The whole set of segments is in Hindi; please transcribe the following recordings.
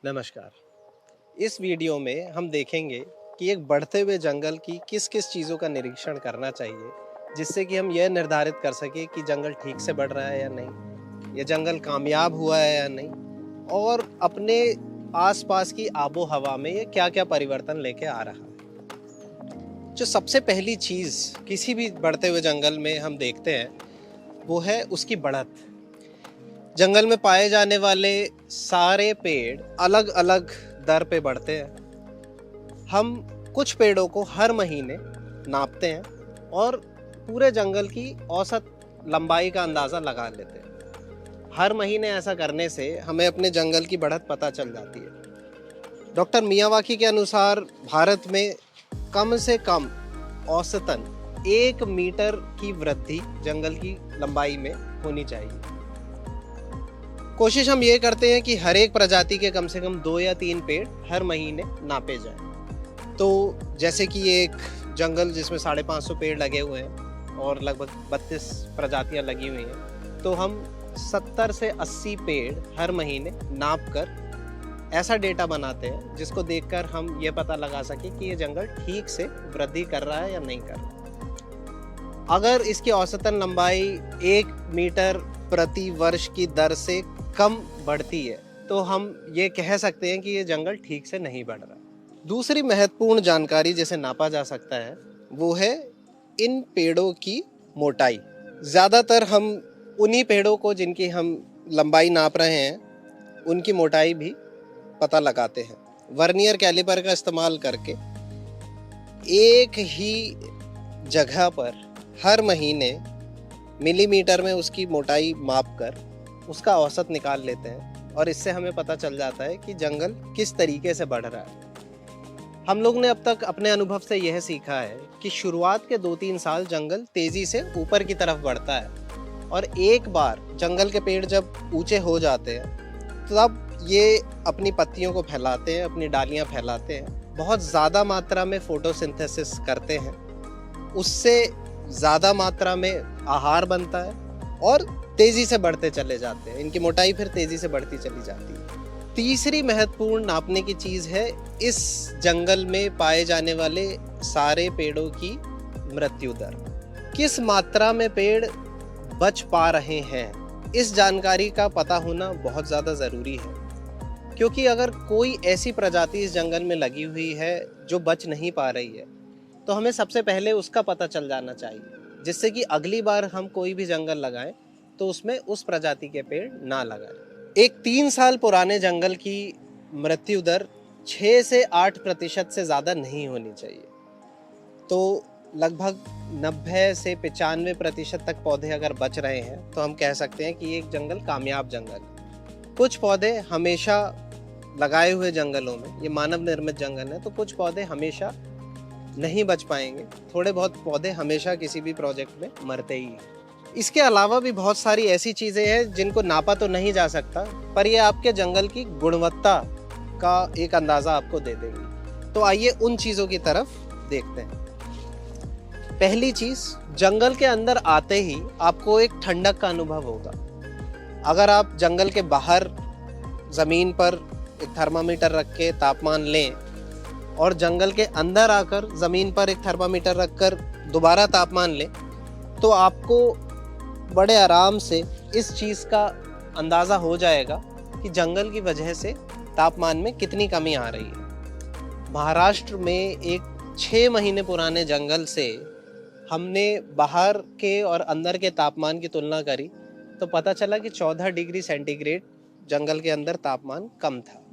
नमस्कार। इस वीडियो में हम देखेंगे कि एक बढ़ते हुए जंगल की किस किस चीज़ों का निरीक्षण करना चाहिए जिससे कि हम यह निर्धारित कर सकें कि जंगल ठीक से बढ़ रहा है या नहीं, यह जंगल कामयाब हुआ है या नहीं, और अपने आसपास की आबो हवा में ये क्या क्या परिवर्तन लेके आ रहा है। जो सबसे पहली चीज़ किसी भी बढ़ते हुए जंगल में हम देखते हैं वो है उसकी बढ़त। जंगल में पाए जाने वाले सारे पेड़ अलग अलग दर पे बढ़ते हैं। हम कुछ पेड़ों को हर महीने नापते हैं और पूरे जंगल की औसत लंबाई का अंदाज़ा लगा लेते हैं। हर महीने ऐसा करने से हमें अपने जंगल की बढ़त पता चल जाती है। डॉक्टर मियावाकी के अनुसार भारत में कम से कम औसतन 1 मीटर की वृद्धि जंगल की लंबाई में होनी चाहिए। कोशिश हम ये करते हैं कि हर एक प्रजाति के कम से कम 2 या 3 पेड़ हर महीने नापे जाएं। तो जैसे कि ये एक जंगल जिसमें 550 पेड़ लगे हुए हैं और लगभग 32 प्रजातियां लगी हुई हैं, तो हम 70 से 80 पेड़ हर महीने नाप कर ऐसा डेटा बनाते हैं जिसको देखकर हम ये पता लगा सकें कि ये जंगल ठीक से वृद्धि कर रहा है या नहीं कर रहा। अगर इसकी औसतन लंबाई 1 मीटर प्रति वर्ष की दर से कम बढ़ती है तो हम ये कह सकते हैं कि ये जंगल ठीक से नहीं बढ़ रहा। दूसरी महत्वपूर्ण जानकारी जिसे नापा जा सकता है वो है इन पेड़ों की मोटाई। ज़्यादातर हम उन्हीं पेड़ों को जिनकी हम लंबाई नाप रहे हैं उनकी मोटाई भी पता लगाते हैं। वर्नियर कैलिपर का इस्तेमाल करके एक ही जगह पर हर महीने मिलीमीटर में उसकी मोटाई माप कर उसका औसत निकाल लेते हैं और इससे हमें पता चल जाता है कि जंगल किस तरीके से बढ़ रहा है। हम लोग ने अब तक अपने अनुभव से यह सीखा है कि शुरुआत के 2-3 साल जंगल तेजी से ऊपर की तरफ बढ़ता है और एक बार जंगल के पेड़ जब ऊंचे हो जाते हैं तब ये अपनी पत्तियों को फैलाते हैं, अपनी डालियां फैलाते हैं, बहुत ज़्यादा मात्रा में फोटोसिंथेसिस करते हैं, उससे ज़्यादा मात्रा में आहार बनता है और तेज़ी से बढ़ते चले जाते हैं। इनकी मोटाई फिर तेज़ी से बढ़ती चली जाती है। तीसरी महत्वपूर्ण नापने की चीज़ है इस जंगल में पाए जाने वाले सारे पेड़ों की मृत्यु दर। किस मात्रा में पेड़ बच पा रहे हैं, इस जानकारी का पता होना बहुत ज़्यादा ज़रूरी है, क्योंकि अगर कोई ऐसी प्रजाति इस जंगल में लगी हुई है जो बच नहीं पा रही है तो हमें सबसे पहले उसका पता चल जाना चाहिए, जिससे कि अगली बार हम कोई भी जंगल लगाएं तो उसमें उस प्रजाति के पेड़ ना लगाएं। एक 3 साल पुराने जंगल की मृत्यु दर 6 से 8% से ज़्यादा नहीं होनी चाहिए। तो लगभग 90 से 95% तक पौधे अगर बच रहे हैं तो हम कह सकते हैं कि एक जंगल कामयाब जंगल है। कुछ पौधे हमेशा लगाए हुए जंगलों में, ये मानव निर्मित जंगल है, तो कुछ पौधे हमेशा नहीं बच पाएंगे। थोड़े बहुत पौधे हमेशा किसी भी प्रोजेक्ट में मरते ही हैं। इसके अलावा भी बहुत सारी ऐसी चीज़ें हैं जिनको नापा तो नहीं जा सकता, पर ये आपके जंगल की गुणवत्ता का एक अंदाज़ा आपको दे देंगी। तो आइए उन चीज़ों की तरफ देखते हैं। पहली चीज़, जंगल के अंदर आते ही आपको एक ठंडक का अनुभव होगा। अगर आप जंगल के बाहर ज़मीन पर एक थर्मामीटर रख के तापमान लें और जंगल के अंदर आकर ज़मीन पर एक थर्मामीटर रखकर दोबारा तापमान लें तो आपको बड़े आराम से इस चीज़ का अंदाज़ा हो जाएगा कि जंगल की वजह से तापमान में कितनी कमी आ रही है। महाराष्ट्र में एक 6 महीने पुराने जंगल से हमने बाहर के और अंदर के तापमान की तुलना करी तो पता चला कि 14 डिग्री सेंटीग्रेड जंगल के अंदर तापमान कम था।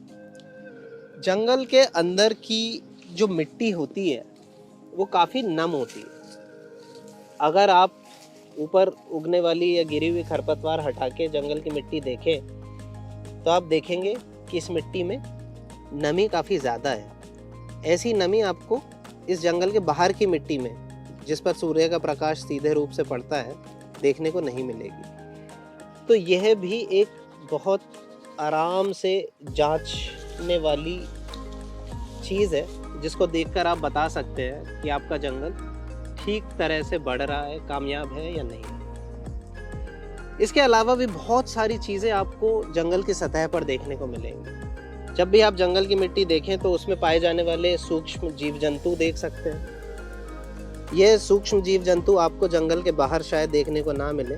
जंगल के अंदर की जो मिट्टी होती है वो काफ़ी नम होती है। अगर आप ऊपर उगने वाली या गिरी हुई खरपतवार हटा के जंगल की मिट्टी देखें तो आप देखेंगे कि इस मिट्टी में नमी काफ़ी ज़्यादा है। ऐसी नमी आपको इस जंगल के बाहर की मिट्टी में, जिस पर सूर्य का प्रकाश सीधे रूप से पड़ता है, देखने को नहीं मिलेगी। तो यह भी एक बहुत आराम से जांचने वाली चीज़ है जिसको देखकर आप बता सकते हैं कि आपका जंगल ठीक तरह से बढ़ रहा है, कामयाब है या नहीं। इसके अलावा भी बहुत सारी चीज़ें आपको जंगल की सतह पर देखने को मिलेंगी। जब भी आप जंगल की मिट्टी देखें तो उसमें पाए जाने वाले सूक्ष्म जीव जंतु देख सकते हैं। ये सूक्ष्म जीव जंतु आपको जंगल के बाहर शायद देखने को ना मिले,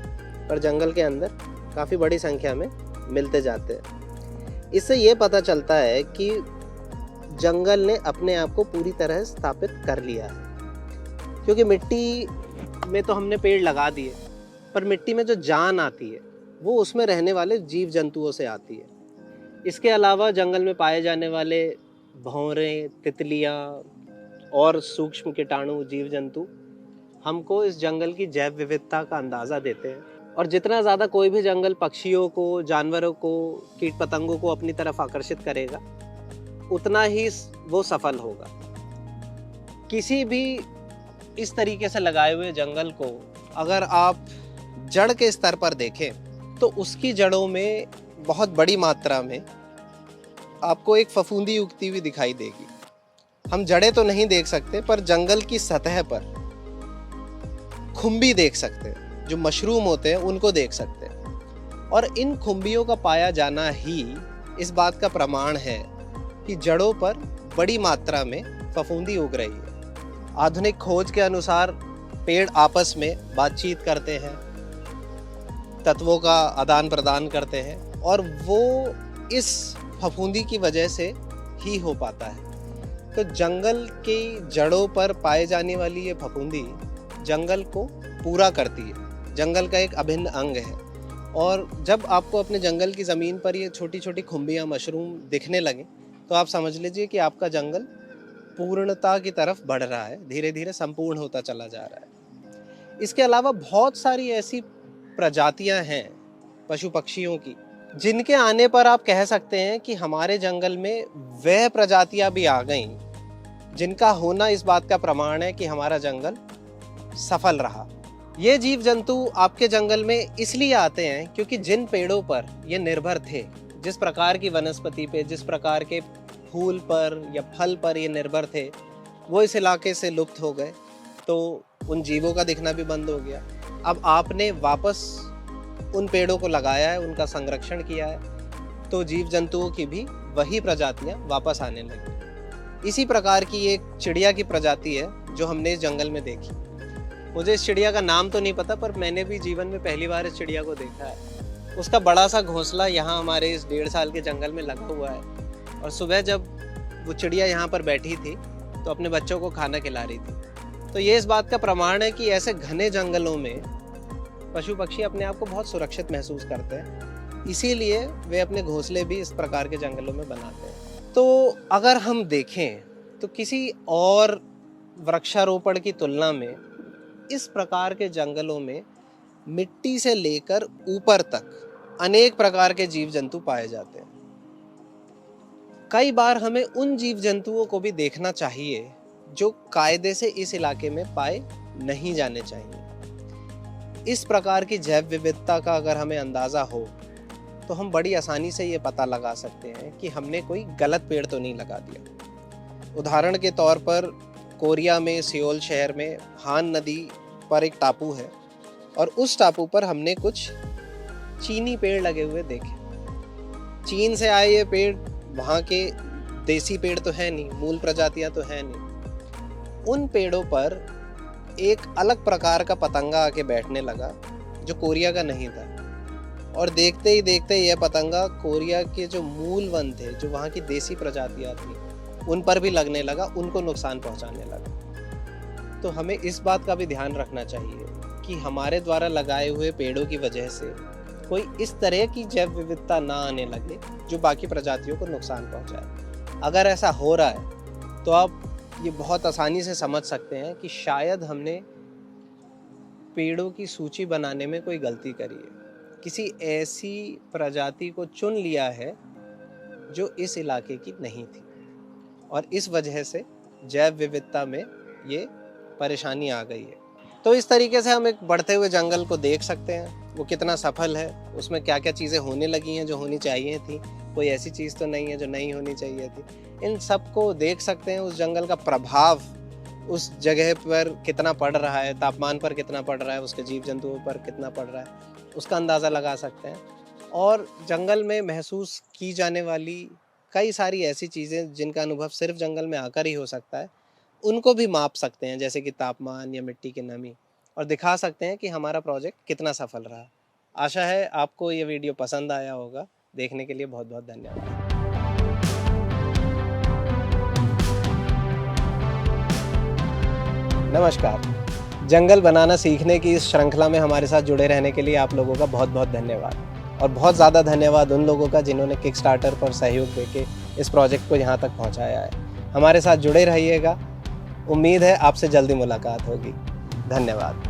पर जंगल के अंदर काफ़ी बड़ी संख्या में मिलते जाते हैं। इससे ये पता चलता है कि जंगल ने अपने आप को पूरी तरह स्थापित कर लिया है, क्योंकि मिट्टी में तो हमने पेड़ लगा दिए, पर मिट्टी में जो जान आती है वो उसमें रहने वाले जीव जंतुओं से आती है। इसके अलावा जंगल में पाए जाने वाले भौरे, तितलियाँ और सूक्ष्म कीटाणु जीव जंतु हमको इस जंगल की जैव विविधता का अंदाज़ा देते हैं। और जितना ज़्यादा कोई भी जंगल पक्षियों को, जानवरों को, कीट पतंगों को अपनी तरफ आकर्षित करेगा, उतना ही वो सफल होगा। किसी भी इस तरीके से लगाए हुए जंगल को अगर आप जड़ के स्तर पर देखें तो उसकी जड़ों में बहुत बड़ी मात्रा में आपको एक फफूंदी उगती हुई दिखाई देगी। हम जड़ें तो नहीं देख सकते, पर जंगल की सतह पर खुम्बी देख सकते हैं, जो मशरूम होते हैं उनको देख सकते हैं। और इन खुम्बियों का पाया जाना ही इस बात का प्रमाण है कि जड़ों पर बड़ी मात्रा में फफूंदी उग रही है। आधुनिक खोज के अनुसार पेड़ आपस में बातचीत करते हैं, तत्वों का आदान प्रदान करते हैं, और वो इस फफूंदी की वजह से ही हो पाता है। तो जंगल की जड़ों पर पाए जाने वाली ये फफूंदी जंगल को पूरा करती है, जंगल का एक अभिन्न अंग है। और जब आपको अपने जंगल की ज़मीन पर ये छोटी छोटी खुम्बियाँ, मशरूम दिखने लगे तो आप समझ लीजिए कि आपका जंगल पूर्णता की तरफ बढ़ रहा है, धीरे धीरे संपूर्ण होता चला जा रहा है। इसके अलावा बहुत सारी ऐसी प्रजातियां हैं पशु पक्षियों की, जिनके आने पर आप कह सकते हैं कि हमारे जंगल में वह प्रजातियां भी आ गईं जिनका होना इस बात का प्रमाण है कि हमारा जंगल सफल रहा। ये जीव जंतु आपके जंगल में इसलिए आते हैं क्योंकि जिन पेड़ों पर ये निर्भर थे, जिस प्रकार की वनस्पति पे, जिस प्रकार के फूल पर या फल पर ये निर्भर थे, वो इस इलाके से लुप्त हो गए, तो उन जीवों का दिखना भी बंद हो गया। अब आपने वापस उन पेड़ों को लगाया है, उनका संरक्षण किया है, तो जीव जंतुओं की भी वही प्रजातियां वापस आने लगी। इसी प्रकार की एक चिड़िया की प्रजाति है जो हमने इस जंगल में देखी। मुझे इस चिड़िया का नाम तो नहीं पता, पर मैंने भी जीवन में पहली बार इस चिड़िया को देखा है। उसका बड़ा सा घोंसला यहाँ हमारे इस 1.5 साल के जंगल में लगा हुआ है, और सुबह जब वो चिड़िया यहाँ पर बैठी थी तो अपने बच्चों को खाना खिला रही थी। तो ये इस बात का प्रमाण है कि ऐसे घने जंगलों में पशु पक्षी अपने आप को बहुत सुरक्षित महसूस करते हैं, इसीलिए वे अपने घोंसले भी इस प्रकार के जंगलों में बनाते हैं। तो अगर हम देखें तो किसी और वृक्षारोपण की तुलना में इस प्रकार के जंगलों में मिट्टी से लेकर ऊपर तक अनेक प्रकार के जीव जंतु पाए जाते हैं। कई बार हमें उन जीव जंतुओं को भी देखना चाहिए जो कायदे से इस इलाके में पाए नहीं जाने चाहिए। इस प्रकार की जैव विविधता का अगर हमें अंदाज़ा हो तो हम बड़ी आसानी से ये पता लगा सकते हैं कि हमने कोई गलत पेड़ तो नहीं लगा दिया। उदाहरण के तौर पर कोरिया में, सियोल शहर में हान नदी पर एक टापू है, और उस टापू पर हमने कुछ चीनी पेड़ लगे हुए देखे। चीन से आए ये पेड़ वहाँ के देसी पेड़ तो है नहीं, मूल प्रजातियाँ तो है नहीं। उन पेड़ों पर एक अलग प्रकार का पतंगा आके बैठने लगा जो कोरिया का नहीं था, और देखते ही देखते यह पतंगा कोरिया के जो मूल वन थे, जो वहाँ की देसी प्रजातियाँ थी, उन पर भी लगने लगा, उनको नुकसान पहुँचाने लगा। तो हमें इस बात का भी ध्यान रखना चाहिए कि हमारे द्वारा लगाए हुए पेड़ों की वजह से कोई इस तरह की जैव विविधता ना आने लगे जो बाकी प्रजातियों को नुकसान पहुंचाए। अगर ऐसा हो रहा है तो आप ये बहुत आसानी से समझ सकते हैं कि शायद हमने पेड़ों की सूची बनाने में कोई गलती करी है, किसी ऐसी प्रजाति को चुन लिया है जो इस इलाके की नहीं थी, और इस वजह से जैव विविधता में ये परेशानी आ गई है। तो इस तरीके से हम एक बढ़ते हुए जंगल को देख सकते हैं, वो कितना सफल है, उसमें क्या क्या चीज़ें होने लगी हैं जो होनी चाहिए थी, कोई ऐसी चीज़ तो नहीं है जो नहीं होनी चाहिए थी। इन सब को देख सकते हैं, उस जंगल का प्रभाव उस जगह पर कितना पड़ रहा है, तापमान पर कितना पड़ रहा है, उसके जीव जंतुओं पर कितना पड़ रहा है, उसका अंदाज़ा लगा सकते हैं। और जंगल में महसूस की जाने वाली कई सारी ऐसी चीज़ें जिनका अनुभव सिर्फ जंगल में आकर ही हो सकता है, उनको भी माप सकते हैं, जैसे कि तापमान या मिट्टी की नमी, और दिखा सकते हैं कि हमारा प्रोजेक्ट कितना सफल रहा। आशा है आपको ये वीडियो पसंद आया होगा। देखने के लिए बहुत-बहुत धन्यवाद। नमस्कार। जंगल बनाना सीखने की इस श्रृंखला में हमारे साथ जुड़े रहने के लिए आप लोगों का बहुत-बहुत धन्यवाद, और बहुत ज़्यादा धन्यवाद उन लोगों का जिन्होंने किकस्टार्टर पर सहयोग देके इस प्रोजेक्ट को यहाँ तक पहुँचाया है। हमारे साथ जुड़े रहिएगा। उम्मीद है आपसे जल्दी मुलाकात होगी। धन्यवाद।